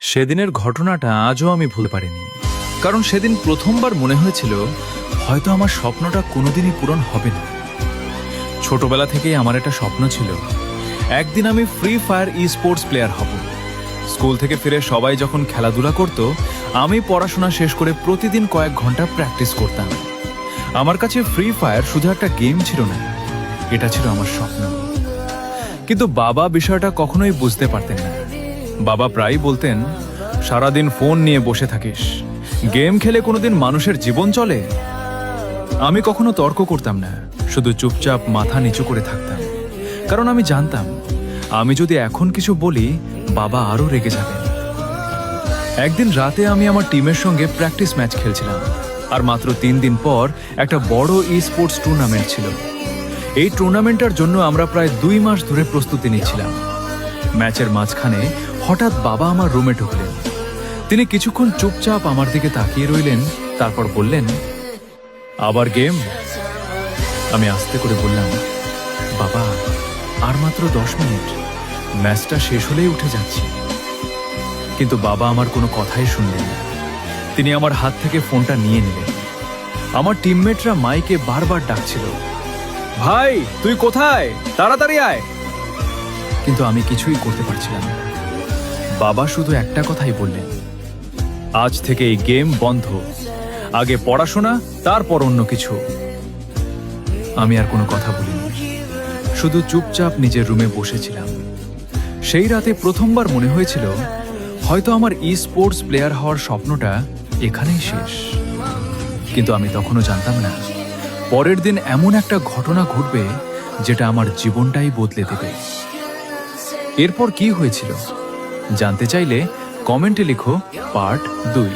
সেদিনের ঘটনাটা আজও আমি ভুলতে পারিনি, কারণ সেদিন প্রথমবার মনে হয়েছিল হয়তো আমার স্বপ্নটা কোনোদিনই পূরণ হবে না। ছোটবেলা থেকেই আমার একটা স্বপ্ন ছিল, একদিন আমি ফ্রি ফায়ার স্পোর্টস প্লেয়ার হব। স্কুল থেকে ফিরে সবাই যখন খেলাধুলা করত, আমি পড়াশোনা শেষ করে প্রতিদিন কয়েক ঘন্টা প্র্যাকটিস করতাম। আমার কাছে ফ্রি ফায়ার শুধু একটা গেম ছিল না, এটা ছিল আমার স্বপ্ন। কিন্তু বাবা বিষয়টা কখনোই বুঝতে পারতেন না। বাবা প্রায় বলতেন, সারাদিন ফোন নিয়ে বসে থাকিস, গেম খেলে কোনোদিন মানুষের জীবন চলে? আমি কখনো তর্ক করতাম না, শুধু চুপচাপ মাথা নিচু করে থাকতাম, কারণ আমি জানতাম আমি যদি এখন কিছু বলি বাবা আরো রেগে যাবেন। একদিন রাতে আমি আমার টিমের সঙ্গে প্র্যাকটিস ম্যাচ খেলছিলাম, আর মাত্র 3 দিন পর একটা বড় স্পোর্টস টুর্নামেন্ট ছিল। এই টুর্নামেন্টের জন্য আমরা প্রায় 2 মাস ধরে প্রস্তুতি নিচ্ছিলাম। ম্যাচের মাঝখানে হঠাৎ বাবা আমার রুমে ঢুকলেন। তিনি কিছুক্ষণ চুপচাপ আমার দিকে তাকিয়ে রইলেন, তারপর বললেন, আবার গেম? আমি আস্তে করে বললাম, বাবা আর মাত্র 10 মিনিট, ম্যাচটা শেষ হলেই উঠে যাচ্ছি। কিন্তু বাবা আমার কোনো কথাই শুনলেন না। তিনি আমার হাত থেকে ফোনটা নিয়ে নিলেন। আমার টিমমেটরা মাইকে বারবার ডাকছিল, ভাই তুই কোথায়, তাড়াতাড়ি আয়। কিন্তু আমি কিছুই করতে পারছিলাম না। বাবা শুধু একটা কথাই বললেন, আজ থেকে এই গেম বন্ধ, আগে পড়াশোনা, তারপর অন্য কিছু। আমি আর কোনো কথা বলিনি, শুধু চুপচাপ নিজের রুমে বসেছিলাম। সেই রাতে প্রথমবার মনে হয়েছিল হয়তো আমার স্পোর্টস প্লেয়ার হওয়ার স্বপ্নটা এখানেই শেষ। কিন্তু আমি তখনও জানতাম না পরের দিন এমন একটা ঘটনা ঘটবে যেটা আমার জীবনটাই বদলে দেবে। এরপর কি হয়েছিল জানতে চাইলে কমেন্টে লিখো পার্ট 2।